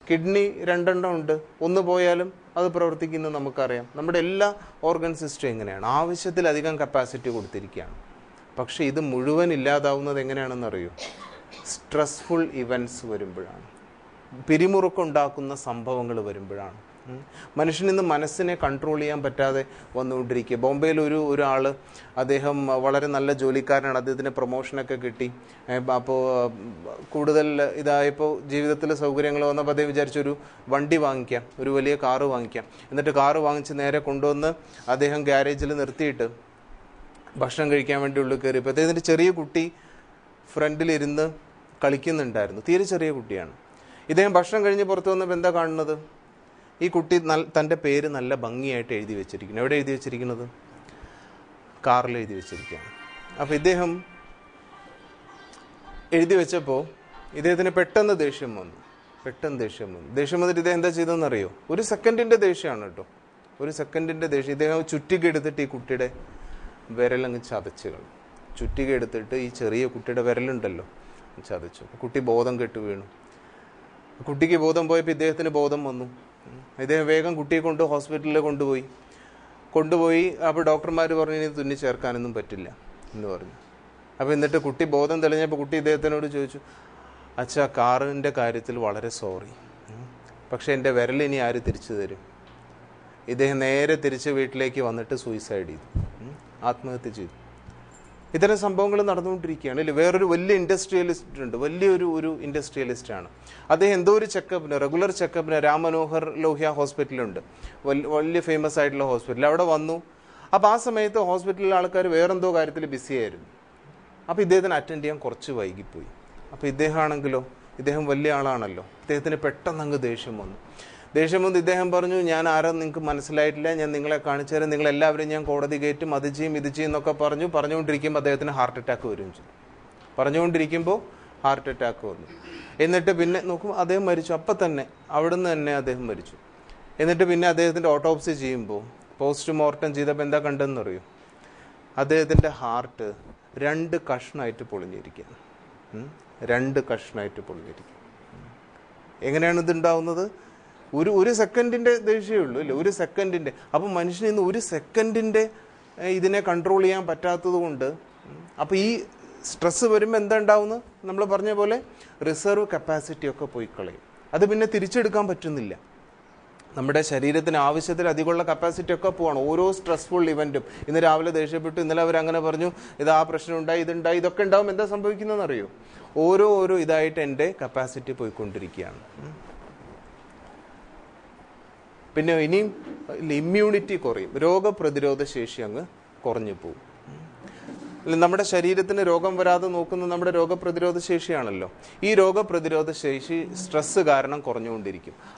Kidney 2 ഉണ്ട്, ഒന്ന് പോയാലും അത് പ്രവർത്തിക്കുന്നത് നമുക്കറിയാം. നമ്മുടെ എല്ലാ ഓർഗൻ സിസ്റ്റം എങ്ങനെയാണ്, ആവശ്യത്തിലധികം കപ്പാസിറ്റി കൊടുത്തിരിക്കുകയാണ്. പക്ഷെ ഇത് മുഴുവൻ ഇല്ലാതാവുന്നത് എങ്ങനെയാണെന്നറിയോ? സ്ട്രെസ്ഫുൾ ഇവൻറ്റ്സ് വരുമ്പോഴാണ്, പിരിമുറുക്കുണ്ടാക്കുന്ന സംഭവങ്ങൾ വരുമ്പോഴാണ്. മനുഷ്യന് ഇന്ന് മനസ്സിനെ കൺട്രോൾ ചെയ്യാൻ പറ്റാതെ വന്നുകൊണ്ടിരിക്കുക. ബോംബെയിൽ ഒരാൾ, അദ്ദേഹം വളരെ നല്ല ജോലിക്കാരനാണ്, അദ്ദേഹത്തിന് പ്രൊമോഷനൊക്കെ കിട്ടി. അപ്പോൾ കൂടുതൽ ഇതായപ്പോൾ ജീവിതത്തിൽ സൗകര്യങ്ങൾ വന്നപ്പോൾ അദ്ദേഹം വിചാരിച്ചൊരു വണ്ടി വാങ്ങിക്കാം, ഒരു വലിയ കാറ് വാങ്ങിക്കാം. എന്നിട്ട് കാറ് വാങ്ങിച്ച് നേരെ കൊണ്ടുവന്ന് അദ്ദേഹം ഗ്യാരേജിൽ നിർത്തിയിട്ട് ഭക്ഷണം കഴിക്കാൻ വേണ്ടി ഉള്ളിൽ കയറിയപ്പോൾ അദ്ദേഹത്തിൻ്റെ ചെറിയ കുട്ടി ഫ്രണ്ടിലിരുന്ന് കളിക്കുന്നുണ്ടായിരുന്നു. തീരെ ചെറിയ കുട്ടിയാണ്. ഇദ്ദേഹം ഭക്ഷണം കഴിഞ്ഞ് പുറത്തു വന്നപ്പോൾ എന്താ കാണുന്നത്? ഈ കുട്ടി തൻ്റെ പേര് നല്ല ഭംഗിയായിട്ട് എഴുതി വെച്ചിരിക്കുന്നു. എവിടെ എഴുതി വെച്ചിരിക്കുന്നത്? കാറിൽ എഴുതി വെച്ചിരിക്കുകയാണ്. അപ്പോൾ ഇദ്ദേഹം എഴുതി വെച്ചപ്പോൾ ഇദ്ദേഹത്തിന് പെട്ടെന്ന് ദേഷ്യം വന്നു. ദേഷ്യം വന്നിട്ട് ഇദ്ദേഹം എന്താ ചെയ്തതെന്നറിയോ? ഒരു സെക്കൻഡിൻ്റെ ദേഷ്യമാണ് കേട്ടോ, ഒരു സെക്കൻഡിൻ്റെ ദേഷ്യം. ഇദ്ദേഹം ചുറ്റിക എടുത്തിട്ട് ഈ കുട്ടിയുടെ വിരലങ്ങ് ചതച്ച് കളഞ്ഞു. ചുറ്റിക എടുത്തിട്ട് ഈ ചെറിയ കുട്ടിയുടെ വിരലുണ്ടല്ലോ ചതച്ചു. കുട്ടി ബോധം കെട്ട് വീണു. കുട്ടിക്ക് ബോധം പോയപ്പോൾ ഇദ്ദേഹത്തിന് ബോധം വന്നു. ഇദ്ദേഹം വേഗം കുട്ടിയെ കൊണ്ട് ഹോസ്പിറ്റലിൽ കൊണ്ടുപോയി. അപ്പോൾ ഡോക്ടർമാർ പറഞ്ഞു ഇനി തുന്നി ചേർക്കാനൊന്നും പറ്റില്ല എന്ന് പറഞ്ഞു. അപ്പോൾ എന്നിട്ട് കുട്ടി ബോധം തെളിഞ്ഞപ്പോൾ കുട്ടി ഇദ്ദേഹത്തിനോട് ചോദിച്ചു, അച്ഛാ, കാറിൻ്റെ കാര്യത്തിൽ വളരെ സോറി, പക്ഷേ എൻ്റെ വിരൽ ഇനി ആര് തിരിച്ചു തരും? ഇദ്ദേഹം നേരെ തിരിച്ച് വീട്ടിലേക്ക് വന്നിട്ട് സൂയിസൈഡ് ചെയ്തു, ആത്മഹത്യ ചെയ്തു. ഇത്തരം സംഭവങ്ങൾ നടന്നുകൊണ്ടിരിക്കുകയാണ് അല്ലേ. വേറൊരു വലിയ ഇൻഡസ്ട്രിയലിസ്റ്റ് ഉണ്ട്, വലിയൊരു ഇൻഡസ്ട്രിയലിസ്റ്റാണ്. അദ്ദേഹം എന്തോ ഒരു റെഗുലർ ചെക്കപ്പിന് രാം മനോഹർ ലോഹ്യ ഹോസ്പിറ്റലുണ്ട്, വലിയ ഫേമസ് ആയിട്ടുള്ള ഹോസ്പിറ്റൽ. അവിടെ വന്നു. അപ്പോൾ ആ സമയത്ത് ഹോസ്പിറ്റലിലെ ആൾക്കാർ വേറെന്തോ കാര്യത്തിൽ ബിസി ആയിരുന്നു. അപ്പോൾ ഇദ്ദേഹത്തിന് അറ്റൻഡ് ചെയ്യാൻ കുറച്ച് വൈകിപ്പോയി. അപ്പോൾ ഇദ്ദേഹം വലിയ ആളാണല്ലോ, ഇദ്ദേഹത്തിന് പെട്ടെന്ന് അങ്ങ് ദേഷ്യം വന്നു. ഇദ്ദേഹം പറഞ്ഞു, ഞാൻ ആരാന്ന് നിങ്ങൾക്ക് മനസ്സിലായിട്ടില്ല, ഞാൻ നിങ്ങളെ കാണിച്ചു തരാം, നിങ്ങളെല്ലാവരും ഞാൻ കോടതി കയറ്റും, അത് ചെയ്യും ഇത് ചെയ്യും എന്നൊക്കെ പറഞ്ഞുകൊണ്ടിരിക്കുമ്പോൾ അദ്ദേഹത്തിന് ഹാർട്ട് അറ്റാക്ക് വരും ചെയ്തു. പറഞ്ഞുകൊണ്ടിരിക്കുമ്പോൾ ഹാർട്ട് അറ്റാക്ക് വന്നു. എന്നിട്ട് പിന്നെ നോക്കും അദ്ദേഹം മരിച്ചു. അപ്പം തന്നെ അവിടുന്ന് തന്നെ അദ്ദേഹം മരിച്ചു. എന്നിട്ട് പിന്നെ അദ്ദേഹത്തിൻ്റെ ഓട്ടോപ്സി ചെയ്യുമ്പോൾ, പോസ്റ്റ്മോർട്ടം ചെയ്തപ്പോൾ എന്താ കണ്ടെന്നറിയോ? അദ്ദേഹത്തിൻ്റെ ഹാർട്ട് 2 കഷ്ണമായിട്ട് പൊളിഞ്ഞിരിക്കുകയാണ്. 2 കഷ്ണമായിട്ട് പൊളിഞ്ഞിരിക്കുക. എങ്ങനെയാണ് ഇതുണ്ടാവുന്നത്? ഒരു സെക്കൻഡിൻ്റെ ദേഷ്യമേ ഉള്ളൂ അല്ലേ, ഒരു സെക്കൻഡിൻ്റെ. അപ്പം മനുഷ്യന് ഇന്ന് ഒരു സെക്കൻഡിൻ്റെ ഇതിനെ കൺട്രോൾ ചെയ്യാൻ പറ്റാത്തത് കൊണ്ട്, അപ്പോൾ ഈ സ്ട്രെസ്സ് വരുമ്പോൾ എന്താ ഉണ്ടാവുന്നത്? നമ്മൾ പറഞ്ഞ പോലെ റിസർവ് കപ്പാസിറ്റി ഒക്കെ പോയി കളയും. അത് പിന്നെ തിരിച്ചെടുക്കാൻ പറ്റുന്നില്ല. നമ്മുടെ ശരീരത്തിന് ആവശ്യത്തിലധികമുള്ള കപ്പാസിറ്റി ഒക്കെ പോവാണ് ഓരോ സ്ട്രെസ്ഫുൾ ഇവൻറ്റും. ഇന്ന് രാവിലെ ദേഷ്യപ്പെട്ടു, ഇന്നലെ അവരങ്ങനെ പറഞ്ഞു, ഇത് ആ പ്രശ്നം ഉണ്ടായി, ഇതുണ്ടായി, ഇതൊക്കെ ഉണ്ടാവും. എന്താ സംഭവിക്കുന്നതെന്ന് അറിയോ? ഓരോ ഇതായിട്ട് എൻ്റെ കപ്പാസിറ്റി പോയിക്കൊണ്ടിരിക്കുകയാണ്. പിന്നെ ഇനിയും ഇമ്മ്യൂണിറ്റി കുറയും, രോഗപ്രതിരോധ ശേഷി അങ്ങ് കുറഞ്ഞു പോകും. നമ്മുടെ ശരീരത്തിന് രോഗം വരാതെ നോക്കുന്നത് നമ്മുടെ രോഗപ്രതിരോധ ശേഷിയാണല്ലോ. ഈ രോഗപ്രതിരോധ ശേഷി സ്ട്രെസ് കാരണം കുറഞ്ഞുകൊണ്ടിരിക്കും.